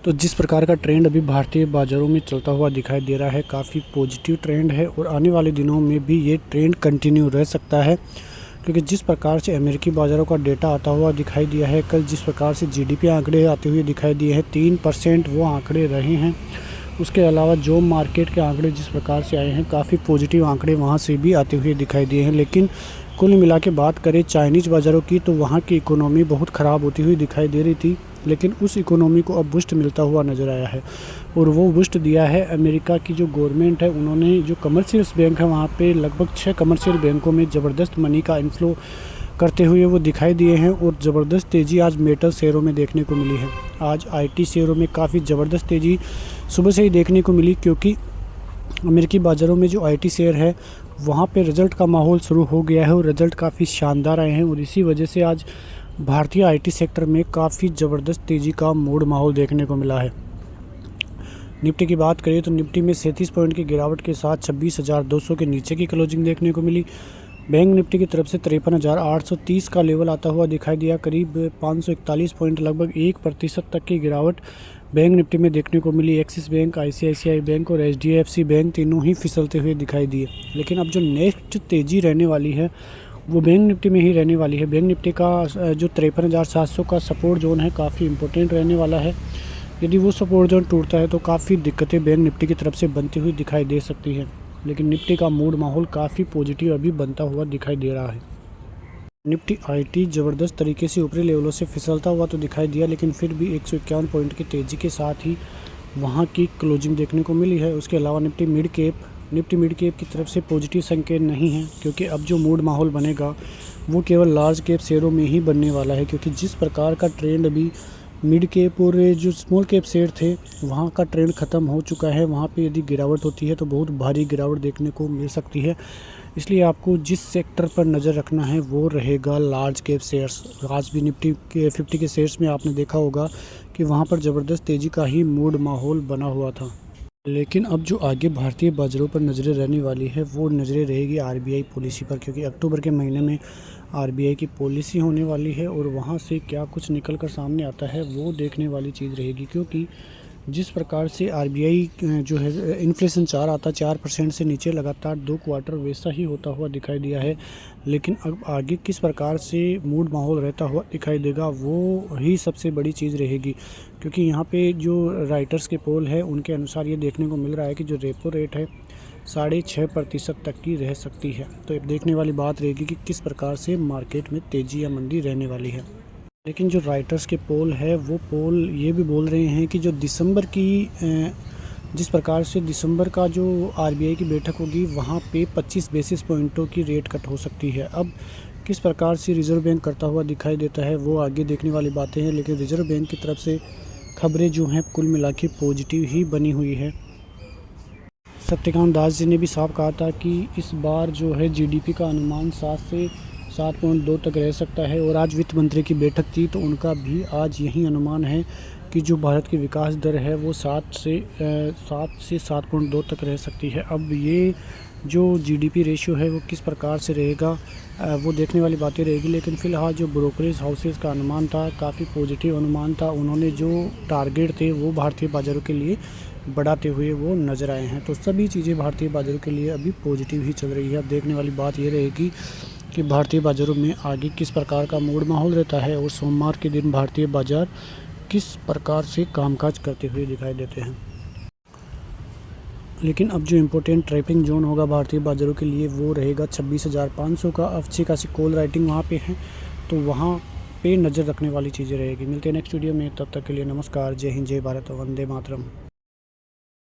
तो जिस प्रकार का ट्रेंड अभी भारतीय बाज़ारों में चलता हुआ दिखाई दे रहा है, काफ़ी पॉजिटिव ट्रेंड है और आने वाले दिनों में भी ये ट्रेंड कंटिन्यू रह सकता है। क्योंकि जिस प्रकार से अमेरिकी बाज़ारों का डेटा आता हुआ दिखाई दिया है, कल जिस प्रकार से जीडीपी आंकड़े आते हुए दिखाई दिए हैं 3% वो आंकड़े रहे हैं। उसके अलावा जॉब मार्केट के आंकड़े जिस प्रकार से आए हैं, काफ़ी पॉजिटिव आंकड़े वहाँ से भी आते हुए दिखाई दिए हैं। लेकिन कुल मिला के बात करें चाइनीज़ बाज़ारों की, तो वहाँ की इकोनॉमी बहुत ख़राब होती हुई दिखाई दे रही थी, लेकिन उस इकोनॉमी को अब बूस्ट मिलता हुआ नज़र आया है। और वो बूस्ट दिया है अमेरिका की जो गवर्नमेंट है, उन्होंने जो कमर्शियल बैंक है वहाँ पे लगभग 6 कमर्शियल बैंकों में ज़बरदस्त मनी का इन्फ्लो करते हुए वो दिखाई दिए हैं। और ज़बरदस्त तेज़ी आज मेटल शेयरों में देखने को मिली है। आज आईटी शेयरों में काफ़ी ज़बरदस्त तेज़ी सुबह से ही देखने को मिली, क्योंकि अमेरिकी बाज़ारों में जो आईटी शेयर है वहाँ पे रिज़ल्ट का माहौल शुरू हो गया है और रिज़ल्ट काफ़ी शानदार आए हैं। और इसी वजह से आज भारतीय आईटी सेक्टर में काफ़ी ज़बरदस्त तेज़ी का मूड माहौल देखने को मिला है। निफ्टी की बात करें तो निफ्टी में 37 पॉइंट की गिरावट के साथ 26,200 के नीचे की क्लोजिंग देखने को मिली। बैंक निफ्टी की तरफ से 53,830 का लेवल आता हुआ दिखाई दिया। करीब 541 पॉइंट, लगभग 1% तक की गिरावट बैंक निफ्टी में देखने को मिली। एक्सिस बैंक, आईसीआईसीआई बैंक और एचडीएफसी बैंक तीनों ही फिसलते हुए दिखाई दिए। लेकिन अब जो नेक्स्ट तेज़ी रहने वाली है वो बैंक निफ्टी में ही रहने वाली है। बैंक निफ्टी का जो 53,700 का सपोर्ट जोन है काफ़ी इंपॉर्टेंट रहने वाला है। यदि वो सपोर्ट जोन टूटता है तो काफ़ी दिक्कतें बैंक निफ्टी की तरफ से बनती हुई दिखाई दे सकती है। लेकिन निफ्टी का मूड माहौल काफ़ी पॉजिटिव अभी बनता हुआ दिखाई दे रहा है। निफ्टी आईटी ज़बरदस्त तरीके से ऊपरी लेवलों से फिसलता हुआ तो दिखाई दिया, लेकिन फिर भी 151 पॉइंट की तेज़ी के साथ ही वहाँ की क्लोजिंग देखने को मिली है। उसके अलावा निफ्टी मिड कैप की तरफ से पॉजिटिव संकेत नहीं है, क्योंकि अब जो मूड माहौल बनेगा वो केवल लार्ज कैप शेयरों में ही बनने वाला है। क्योंकि जिस प्रकार का ट्रेंड अभी मिड कैप और जो स्मॉल कैप शेयर थे वहाँ का ट्रेंड ख़त्म हो चुका है। वहाँ पे यदि गिरावट होती है तो बहुत भारी गिरावट देखने को मिल सकती है। इसलिए आपको जिस सेक्टर पर नज़र रखना है वो रहेगा लार्ज कैप शेयर्स। आज भी निफ्टी के 50 के शेयर्स में आपने देखा होगा कि वहाँ पर ज़बरदस्त तेज़ी का ही मूड माहौल बना हुआ था। लेकिन अब जो आगे भारतीय बाज़ारों पर नज़रें रहने वाली है वो नज़रें रहेगी आरबीआई पॉलिसी पर, क्योंकि अक्टूबर के महीने में आरबीआई की पॉलिसी होने वाली है और वहाँ से क्या कुछ निकल कर सामने आता है वो देखने वाली चीज़ रहेगी। क्योंकि जिस प्रकार से आरबीआई जो है इन्फ्लेशन 4% से नीचे लगातार 2 क्वार्टर वैसा ही होता हुआ दिखाई दिया है। लेकिन अब आगे किस प्रकार से मूड माहौल रहता हुआ दिखाई देगा वो ही सबसे बड़ी चीज़ रहेगी। क्योंकि यहाँ पे जो राइटर्स के पोल है उनके अनुसार ये देखने को मिल रहा है कि जो रेपो रेट है 6.5% तक की रह सकती है। तो अब देखने वाली बात रहेगी कि किस प्रकार से मार्केट में तेज़ी या मंदी रहने वाली है। लेकिन जो राइटर्स के पोल है वो पोल ये भी बोल रहे हैं कि जो दिसंबर की जिस प्रकार से दिसंबर का जो आरबीआई की बैठक होगी वहाँ पे 25 बेसिस पॉइंटों की रेट कट हो सकती है। अब किस प्रकार से रिज़र्व बैंक करता हुआ दिखाई देता है वो आगे देखने वाली बातें हैं। लेकिन रिज़र्व बैंक की तरफ से खबरें जो हैं कुल मिला के पॉजिटिव ही बनी हुई है। शक्तिकांत दास जी ने भी साफ कहा था कि इस बार जो है जीडीपी का अनुमान 7 से 7.2 तक रह सकता है। और आज वित्त मंत्री की बैठक थी तो उनका भी आज यही अनुमान है कि जो भारत की विकास दर है वो 7 से 7.2 तक रह सकती है। अब ये जो जीडीपी रेशियो है वो किस प्रकार से रहेगा वो देखने वाली बातें रहेगी। लेकिन फ़िलहाल जो ब्रोकरेज हाउसेस का अनुमान था काफ़ी पॉजिटिव अनुमान था। उन्होंने जो टारगेट थे वो भारतीय बाज़ारों के लिए बढ़ाते हुए वो नज़र आए हैं। तो सभी चीज़ें भारतीय बाज़ारों के लिए अभी पॉजिटिव ही चल रही है। अब देखने वाली बात ये रहेगी कि भारतीय बाज़ारों में आगे किस प्रकार का मूड माहौल रहता है और सोमवार के दिन भारतीय बाज़ार किस प्रकार से कामकाज करते हुए दिखाई देते हैं। लेकिन अब जो इम्पोर्टेंट ट्रैपिंग जोन होगा भारतीय बाज़ारों के लिए वो रहेगा 26,500 का। अच्छी खासी कॉल राइटिंग वहाँ पे है, तो वहाँ पे नज़र रखने वाली चीज़ें रहेगी। मिलते हैं नेक्स्ट वीडियो में, तब तक के लिए नमस्कार, जय हिंद, जय भारत, वंदे मातरम।